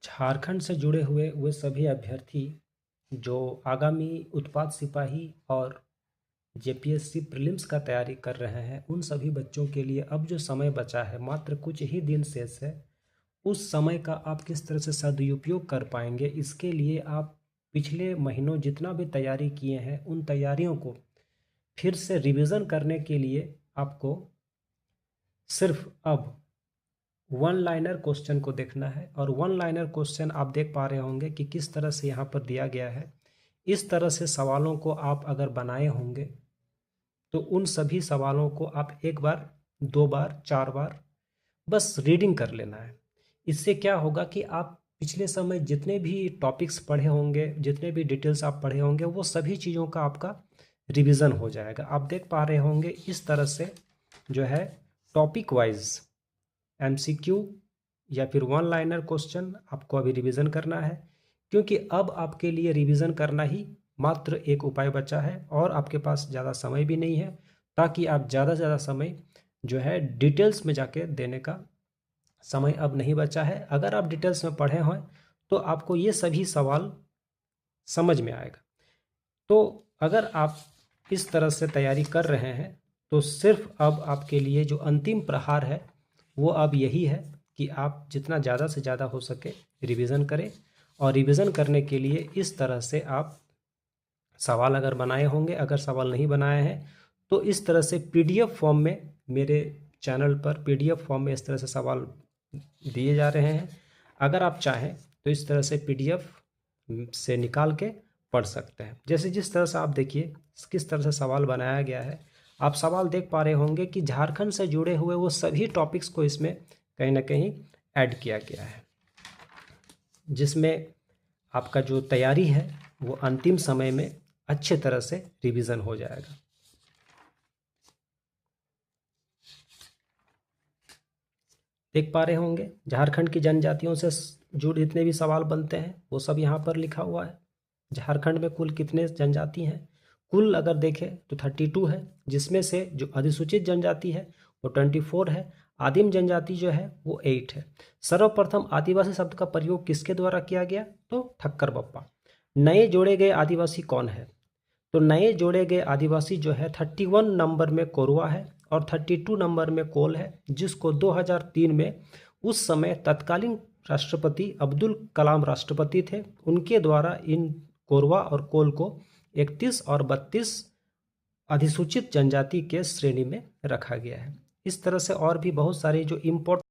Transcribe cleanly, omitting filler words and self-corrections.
झारखंड से जुड़े हुए वे सभी अभ्यर्थी जो आगामी उत्पाद सिपाही और जेपीएससी प्रीलिम्स का तैयारी कर रहे हैं, उन सभी बच्चों के लिए अब जो समय बचा है, मात्र कुछ ही दिन शेष है। उस समय का आप किस तरह से सदुपयोग कर पाएंगे, इसके लिए आप पिछले महीनों जितना भी तैयारी किए हैं, उन तैयारियों को फिर से रिवीजन करने के लिए आपको सिर्फ अब वन लाइनर क्वेश्चन को देखना है। और वन लाइनर क्वेश्चन आप देख पा रहे होंगे कि किस तरह से यहाँ पर दिया गया है। इस तरह से सवालों को आप अगर बनाए होंगे तो उन सभी सवालों को आप एक बार, दो बार, चार बार बस रीडिंग कर लेना है। इससे क्या होगा कि आप पिछले समय जितने भी टॉपिक्स पढ़े होंगे, जितने भी डिटेल्स आप पढ़े होंगे, वो सभी चीज़ों का आपका रिवीजन हो जाएगा। आप देख पा रहे होंगे इस तरह से जो है टॉपिक वाइज एमसीक्यू या फिर वन लाइनर क्वेश्चन आपको अभी रिवीजन करना है, क्योंकि अब आपके लिए रिवीजन करना ही मात्र एक उपाय बचा है और आपके पास ज़्यादा समय भी नहीं है, ताकि आप ज़्यादा से ज़्यादा समय जो है डिटेल्स में जाके देने का समय अब नहीं बचा है। अगर आप डिटेल्स में पढ़े हैं तो आपको ये सभी सवाल समझ में आएगा। तो अगर आप इस तरह से तैयारी कर रहे हैं तो सिर्फ अब आपके लिए जो अंतिम प्रहार है वो अब यही है कि आप जितना ज़्यादा से ज़्यादा हो सके रिवीजन करें। और रिवीजन करने के लिए इस तरह से आप सवाल अगर बनाए होंगे, अगर सवाल नहीं बनाए हैं तो इस तरह से पीडीएफ फॉर्म में मेरे चैनल पर पीडीएफ फॉर्म में इस तरह से सवाल दिए जा रहे हैं। अगर आप चाहें तो इस तरह से पीडीएफ से निकाल के पढ़ सकते हैं। जैसे जिस तरह से आप देखिए किस तरह से सवाल बनाया गया है, आप सवाल देख पा रहे होंगे कि झारखंड से जुड़े हुए वो सभी टॉपिक्स को इसमें कहीं ना कहीं ऐड किया गया है, जिसमें आपका जो तैयारी है वो अंतिम समय में अच्छे तरह से रिवीजन हो जाएगा। देख पा रहे होंगे झारखंड की जनजातियों से जुड़े जितने भी सवाल बनते हैं वो सब यहाँ पर लिखा हुआ है। झारखंड में कुल कितने जनजाति हैं? कुल अगर देखें तो 32 है, जिसमें से जो अधिसूचित जनजाति है वो 24 है, आदिम जनजाति जो है वो 8 है। सर्वप्रथम आदिवासी शब्द का प्रयोग किसके द्वारा किया गया? तो ठक्कर बप्पा। नए जोड़े गए आदिवासी कौन है? तो नए जोड़े गए आदिवासी जो है 31 नंबर में कोरवा है और 32 नंबर में कोल है, जिसको 2003 में उस समय तत्कालीन राष्ट्रपति अब्दुल कलाम राष्ट्रपति थे, उनके द्वारा इन कोरवा और कोल को 31 और 32 अधिसूचित जनजाति के श्रेणी में रखा गया है। इस तरह से और भी बहुत सारे जो इम्पोर्टेंट